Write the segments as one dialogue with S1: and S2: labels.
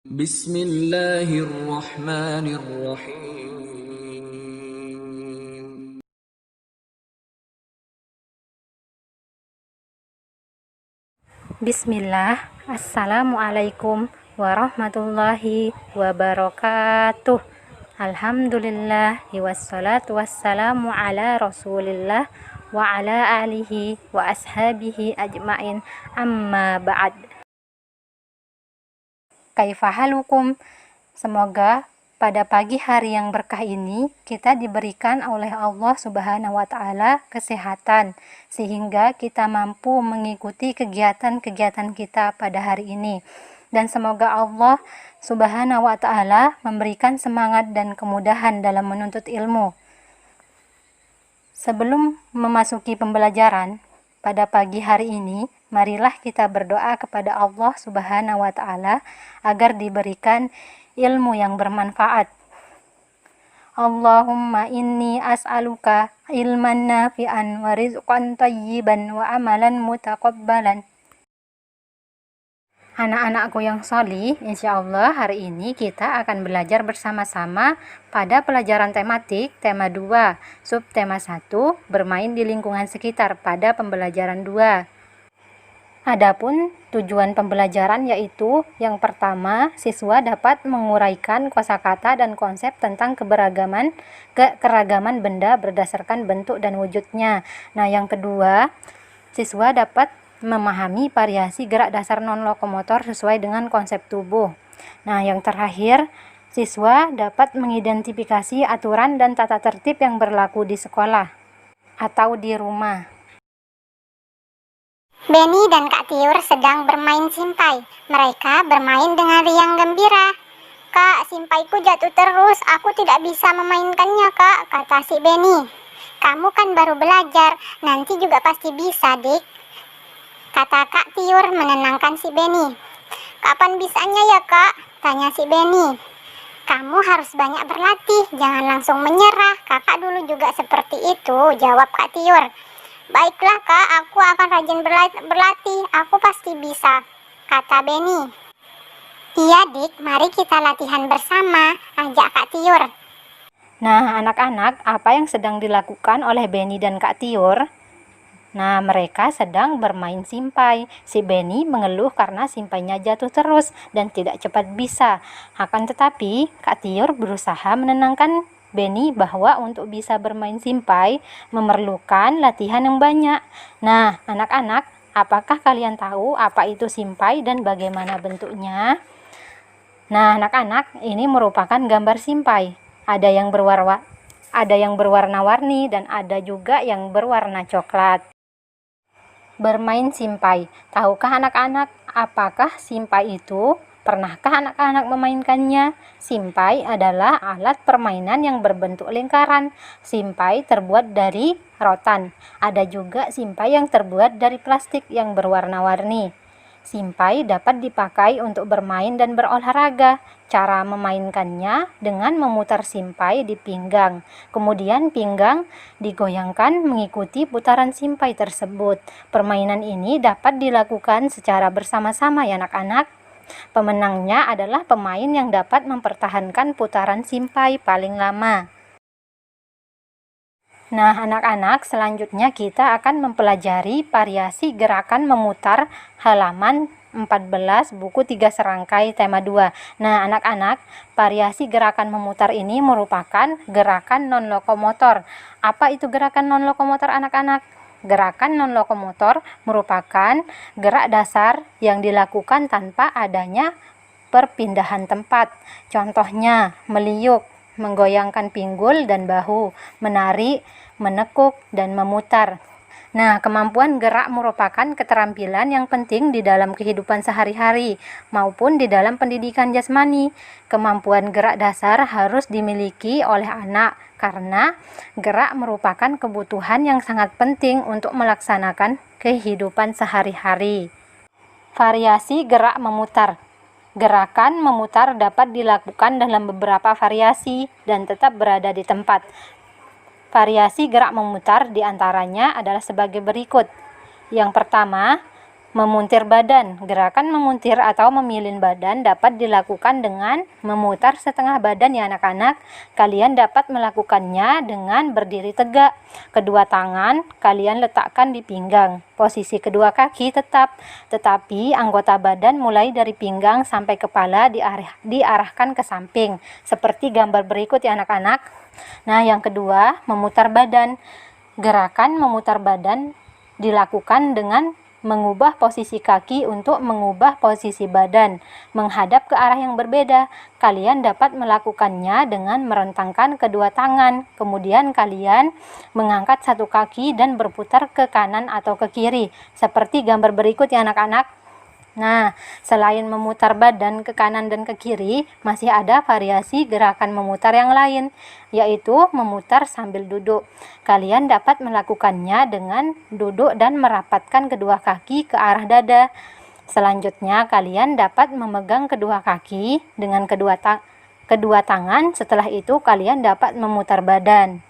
S1: Bismillahirrahmanirrahim.
S2: Bismillah, Assalamualaikum warahmatullahi wabarakatuh. Alhamdulillah, wassalatu wassalamu ala rasulillah wa ala alihi wa ashabihi ajmain, amma ba'd. Kaifahalukum? Semoga pada pagi hari yang berkah ini kita diberikan oleh Allah Subhanahu wa taala kesehatan sehingga kita mampu mengikuti kegiatan-kegiatan kita pada hari ini. Dan semoga Allah Subhanahu wa taala memberikan semangat dan kemudahan dalam menuntut ilmu. Sebelum memasuki pembelajaran pada pagi hari ini, marilah kita berdoa kepada Allah Subhanahu wa taala agar diberikan ilmu yang bermanfaat. Allahumma inni as'aluka ilman nafi'an wa rizqan thayyiban wa amalan mutaqabbalan. Anak-anakku yang sholih, insya Allah hari ini kita akan belajar bersama-sama pada pelajaran tematik tema 2, subtema 1, bermain di lingkungan sekitar pada pembelajaran 2. Adapun tujuan pembelajaran yaitu yang pertama, siswa dapat menguraikan kosakata dan konsep tentang keragaman benda berdasarkan bentuk dan wujudnya. Nah, yang kedua, siswa dapat memahami variasi gerak dasar non-lokomotor sesuai dengan konsep tubuh. Nah, yang terakhir, siswa dapat mengidentifikasi aturan dan tata tertib yang berlaku di sekolah atau di rumah.
S3: Benny dan Kak Tiur sedang bermain simpai. Mereka bermain dengan riang gembira. "Kak, simpaiku jatuh terus. Aku tidak bisa memainkannya, Kak," kata si Benny. "Kamu kan baru belajar. Nanti juga pasti bisa, Dik," kata Kak Tiur menenangkan si Benny. "Kapan bisanya ya, Kak?" tanya si Benny. "Kamu harus banyak berlatih. Jangan langsung menyerah. Kakak dulu juga seperti itu," jawab Kak Tiur. "Baiklah, Kak, aku akan rajin berlatih. Aku pasti bisa," kata Benny. "Iya, Dik, mari kita latihan bersama," ajak Kak Tiur.
S2: Nah, anak-anak, apa yang sedang dilakukan oleh Benny dan Kak Tiur? Nah, mereka sedang bermain simpai. Si Benny mengeluh karena simpainya jatuh terus dan tidak cepat bisa. Akan tetapi, Kak Tiur berusaha menenangkan Benny bahwa untuk bisa bermain simpai memerlukan latihan yang banyak. Nah, anak-anak, apakah kalian tahu apa itu simpai dan bagaimana bentuknya? Nah, anak-anak, ini merupakan gambar simpai. Ada yang berwarna-warni dan ada juga yang berwarna coklat. Bermain simpai. Tahukah anak-anak apakah simpai itu? Pernahkah anak-anak memainkannya? Simpai adalah alat permainan yang berbentuk lingkaran. Simpai terbuat dari rotan. Ada juga simpai yang terbuat dari plastik yang berwarna-warni. Simpai dapat dipakai untuk bermain dan berolahraga. Cara memainkannya dengan memutar simpai di pinggang. Kemudian pinggang digoyangkan mengikuti putaran simpai tersebut. Permainan ini dapat dilakukan secara bersama-sama ya anak-anak. Pemenangnya adalah pemain yang dapat mempertahankan putaran simpai paling lama. Nah, anak-anak, selanjutnya kita akan mempelajari variasi gerakan memutar halaman 14 buku 3 serangkai tema 2. Nah, anak-anak, variasi gerakan memutar ini merupakan gerakan non-lokomotor. Apa itu gerakan non-lokomotor anak-anak? Gerakan non-lokomotor merupakan gerak dasar yang dilakukan tanpa adanya perpindahan tempat. Contohnya, meliuk, menggoyangkan pinggul dan bahu, menari, menekuk, dan memutar. Nah, kemampuan gerak merupakan keterampilan yang penting di dalam kehidupan sehari-hari maupun di dalam pendidikan jasmani. Kemampuan gerak dasar harus dimiliki oleh anak karena gerak merupakan kebutuhan yang sangat penting untuk melaksanakan kehidupan sehari-hari. Variasi gerak memutar. Gerakan memutar dapat dilakukan dalam beberapa variasi dan tetap berada di tempat. Variasi gerak memutar diantaranya adalah sebagai berikut. Yang pertama, Memuntir badan. Gerakan memuntir atau memilin badan dapat dilakukan dengan memutar setengah badan ya anak-anak. Kalian dapat melakukannya dengan berdiri tegak. Kedua tangan kalian letakkan di pinggang. Posisi kedua kaki tetap, tetapi anggota badan mulai dari pinggang sampai kepala diarahkan ke samping. Seperti gambar berikut ya anak-anak. Nah, yang kedua, memutar badan. Gerakan memutar badan dilakukan dengan mengubah posisi kaki untuk mengubah posisi badan menghadap ke arah yang berbeda. Kalian dapat melakukannya dengan merentangkan kedua tangan. Kemudian kalian mengangkat satu kaki dan berputar ke kanan atau ke kiri. Seperti gambar berikut ya anak-anak. Nah, selain memutar badan ke kanan dan ke kiri, masih ada variasi gerakan memutar yang lain, yaitu memutar sambil duduk. Kalian dapat melakukannya dengan duduk dan merapatkan kedua kaki ke arah dada. Selanjutnya, kalian dapat memegang kedua kaki dengan kedua tangan. Setelah itu, kalian dapat memutar badan.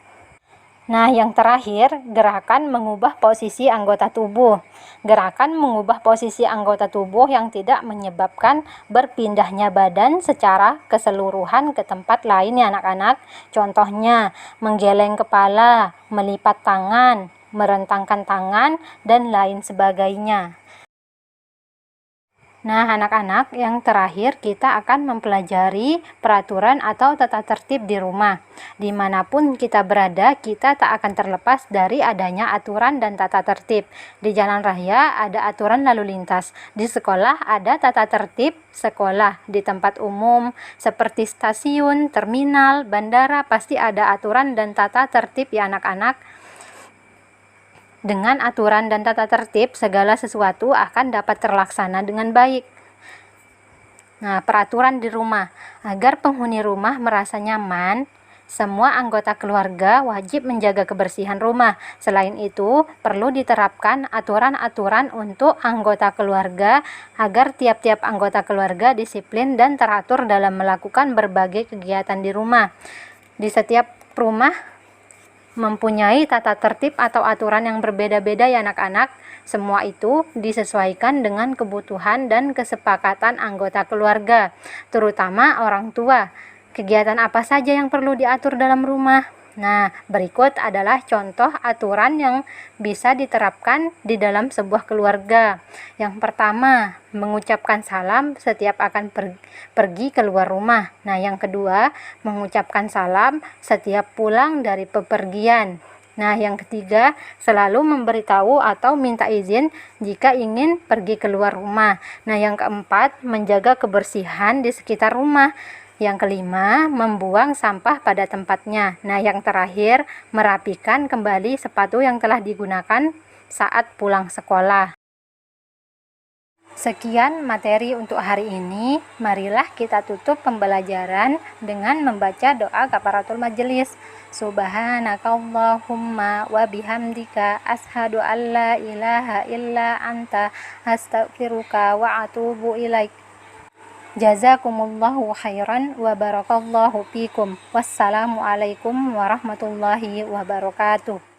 S2: Nah, yang terakhir, gerakan mengubah posisi anggota tubuh. Gerakan mengubah posisi anggota tubuh yang tidak menyebabkan berpindahnya badan secara keseluruhan ke tempat lain ya anak-anak. Contohnya, menggeleng kepala, melipat tangan, merentangkan tangan, dan lain sebagainya. Nah, anak-anak, yang terakhir kita akan mempelajari peraturan atau tata tertib di rumah. Dimanapun kita berada, kita tak akan terlepas dari adanya aturan dan tata tertib. Di jalan raya ada aturan lalu lintas. Di sekolah ada tata tertib sekolah. Di tempat umum seperti stasiun, terminal, bandara pasti ada aturan dan tata tertib ya anak-anak. Dengan aturan dan tata tertib, segala sesuatu akan dapat terlaksana dengan baik. Nah, peraturan di rumah. Agar penghuni rumah merasa nyaman, semua anggota keluarga wajib menjaga kebersihan rumah. Selain itu, perlu diterapkan aturan-aturan untuk anggota keluarga agar tiap-tiap anggota keluarga disiplin dan teratur dalam melakukan berbagai kegiatan di rumah. Di setiap rumah mempunyai tata tertib atau aturan yang berbeda-beda ya anak-anak. Semua itu disesuaikan dengan kebutuhan dan kesepakatan anggota keluarga, terutama orang tua. Kegiatan apa saja yang perlu diatur dalam rumah? Nah, berikut adalah contoh aturan yang bisa diterapkan di dalam sebuah keluarga. Yang pertama, mengucapkan salam setiap akan pergi keluar rumah. Nah, yang kedua, mengucapkan salam setiap pulang dari bepergian. Nah, yang ketiga, selalu memberitahu atau minta izin jika ingin pergi keluar rumah. Nah, yang keempat, menjaga kebersihan di sekitar rumah. Yang kelima, membuang sampah pada tempatnya. Nah, yang terakhir, merapikan kembali sepatu yang telah digunakan saat pulang sekolah. Sekian materi untuk hari ini. Marilah kita tutup pembelajaran dengan membaca doa kafaratul majelis. Subhanakallahumma wa bihamdika ashhadu an la ilaha illa anta astaghfiruka wa atubu ilaik. Jazakumullahu khairan wa barakallahu fikum. Wassalamualaikum warahmatullahi wabarakatuh.